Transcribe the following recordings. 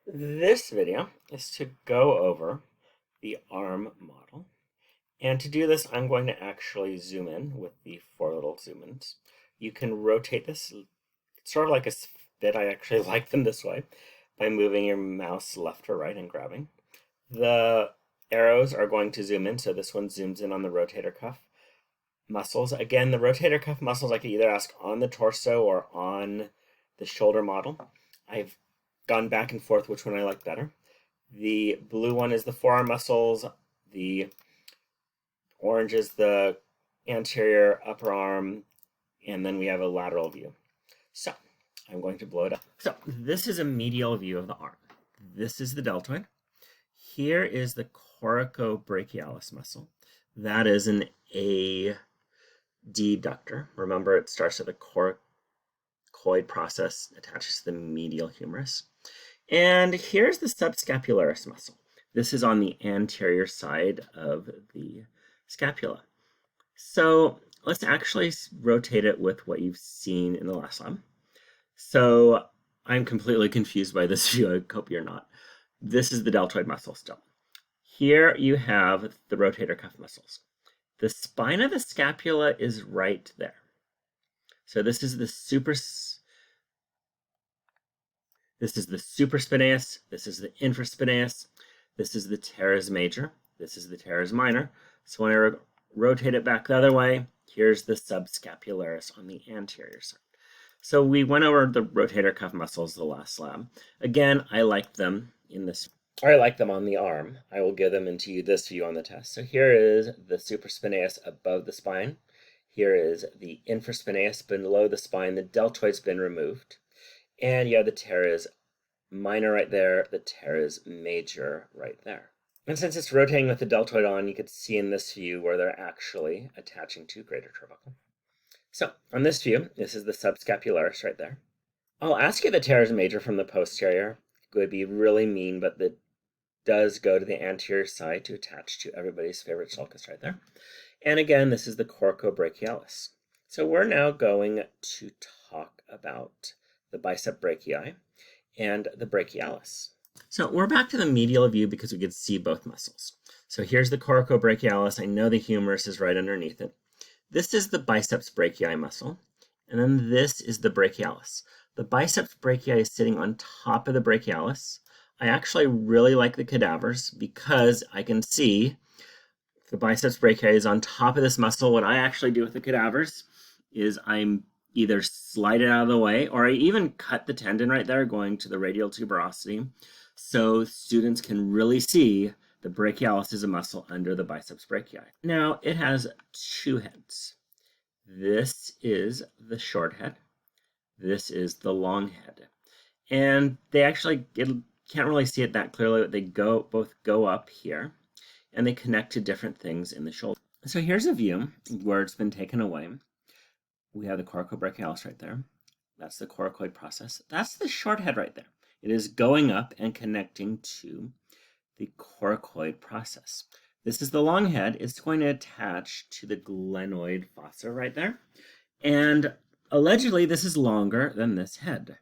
This video is to go over the arm model. And to do this, I'm going to actually zoom in with the four little zoom ins. You can rotate this sort of like a spit. I actually like them this way by moving your mouse left or right and grabbing. The arrows are going to zoom in, so this one zooms in on the rotator cuff muscles. Again, the rotator cuff muscles I could either ask on the torso or on the shoulder model. I've gone back and forth which one I like better. The blue one is the forearm muscles, the orange is the anterior upper arm, and then we have a lateral view. So I'm going to blow it up. So this is a medial view of the arm. This is the deltoid. Here is the coracobrachialis muscle. That is an adductor. Remember, it starts at the coracoid process, attaches to the medial humerus. And here's the subscapularis muscle. This is on the anterior side of the scapula. So let's actually rotate it with what you've seen in the last lab. So I'm completely confused by this view. I hope you're not. This is the deltoid muscle still. Here you have the rotator cuff muscles. The spine of the scapula is right there. So this is the supraspinatus, this is the infraspinatus, this is the teres major, this is the teres minor. So when I rotate it back the other way, here's the subscapularis on the anterior side. So we went over the rotator cuff muscles the last lab. Again, I like them in this, or I like them on the arm. I will give them into this view on the test. So here is the supraspinatus above the spine. Here is the infraspinatus below the spine. The deltoid's been removed. And you have the teres minor right there, the teres major right there. And since it's rotating with the deltoid on, you could see in this view where they're actually attaching to greater trabecum. So on this view, this is the subscapularis right there. I'll ask you the teres major from the posterior. It would be really mean, but it does go to the anterior side to attach to everybody's favorite sulcus right there. And again, this is the coracobrachialis. So we're now going to talk about the bicep brachii and the brachialis. So we're back to the medial view because we could see both muscles. So here's the coracobrachialis. I know the humerus is right underneath it. This is the biceps brachii muscle, and then this is the brachialis. The biceps brachii is sitting on top of the brachialis. I actually really like the cadavers because I can see the biceps brachii is on top of this muscle. What I actually do with the cadavers is I'm either slide it out of the way, or I even cut the tendon right there going to the radial tuberosity, so students can really see the brachialis is a muscle under the biceps brachii. Now, it has two heads. This is the short head. This is the long head. And they actually can't really see it that clearly, but they both go up here, and they connect to different things in the shoulder. So here's a view where it's been taken away. We have the coracobrachialis right there. That's the coracoid process. That's the short head right there. It is going up and connecting to the coracoid process. This is the long head. It's going to attach to the glenoid fossa right there. And allegedly, this is longer than this head.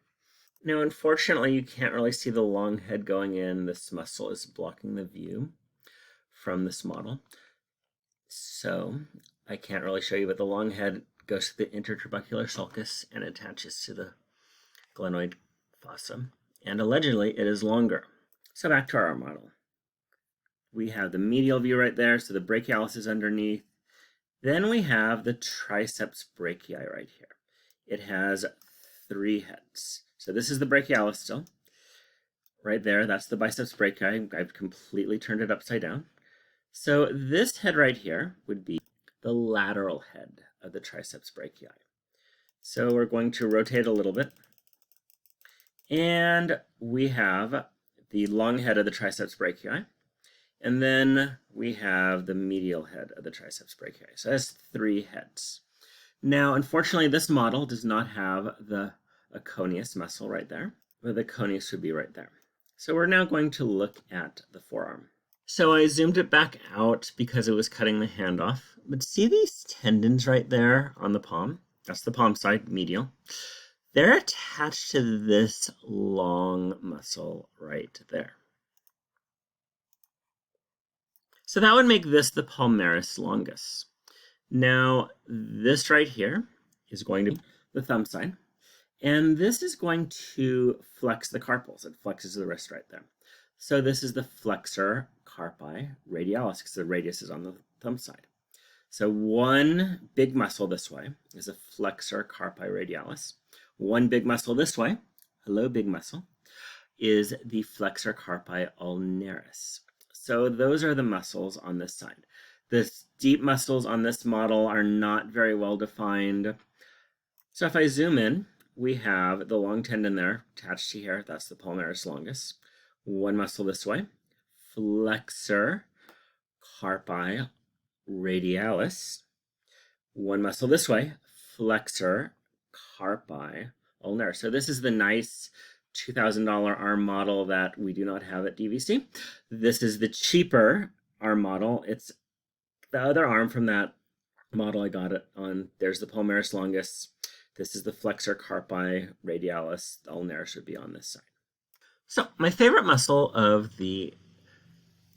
Now, unfortunately, you can't really see the long head going in. This muscle is blocking the view from this model. So I can't really show you, but the long head goes to the intertrabecular sulcus and attaches to the glenoid fossa. And allegedly, it is longer. So back to our model. We have the medial view right there, so the brachialis is underneath. Then we have the triceps brachii right here. It has three heads. So this is the brachialis still. Right there, that's the biceps brachii. I've completely turned it upside down. So this head right here would be the lateral head of the triceps brachii. So we're going to rotate a little bit. And we have the long head of the triceps brachii. And then we have the medial head of the triceps brachii. So that's three heads. Now, unfortunately, this model does not have the aconius muscle right there, but the aconius would be right there. So we're now going to look at the forearm. So I zoomed it back out because it was cutting the hand off. But see these tendons right there on the palm? That's the palm side, medial. they're attached to this long muscle right there. So that would make this the palmaris longus. Now, this right here is going to be the thumb side, and this is going to flex the carpals. It flexes the wrist right there. So this is the flexor carpi radialis, because the radius is on the thumb side. So one big muscle this way is a flexor carpi radialis. One big muscle this way, hello big muscle, is the flexor carpi ulnaris. So those are the muscles on this side. The deep muscles on this model are not very well defined. So if I zoom in, we have the long tendon there attached to here. That's the palmaris longus. One muscle this way, flexor carpi radialis. One muscle this way, flexor carpi ulnaris. So this is the nice $2,000 arm model that we do not have at DVC. This is the cheaper arm model. It's the other arm from that model I got it on. There's the palmaris longus. This is the flexor carpi radialis. The ulnaris would be on this side. So my favorite muscle of the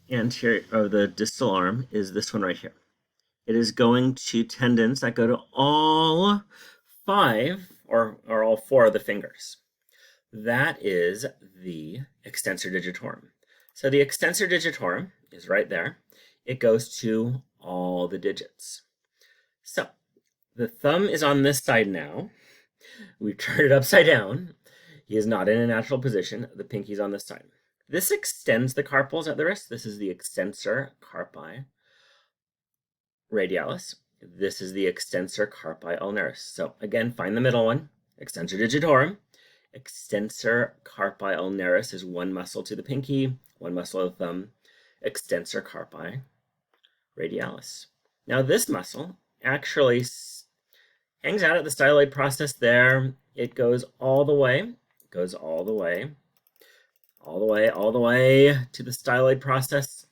anterior of the distal arm is this one right here. It is going to tendons that go to all 5 or all 4 of the fingers. That is the extensor digitorum. So the extensor digitorum is right there. It goes to all the digits. So the thumb is on this side now. We've turned it upside down. He is not in a natural position. The pinky's on this side. This extends the carpals at the wrist. This is the extensor carpi radialis. This is the extensor carpi ulnaris. So again, find the middle one, extensor digitorum. Extensor carpi ulnaris is one muscle to the pinky, one muscle of the thumb. Extensor carpi radialis. Now this muscle actually hangs out at the styloid process there. It goes all the way, all the way to the styloid process.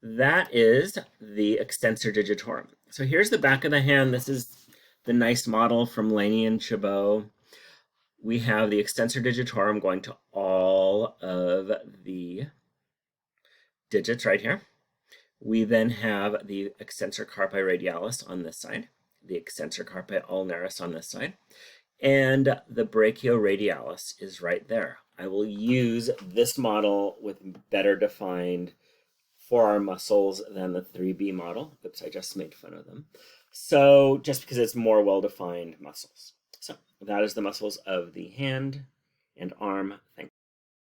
That is the extensor digitorum. So here's the back of the hand. This is the nice model from Laney and Chabot. We have the extensor digitorum going to all of the digits right here. We then have the extensor carpi radialis on this side, the extensor carpi ulnaris on this side, and the brachioradialis is right there. I will use this model with better defined forearm muscles than the 3B model. Oops, I just made fun of them. So just because it's more well-defined muscles. So that is the muscles of the hand and arm. Thank you.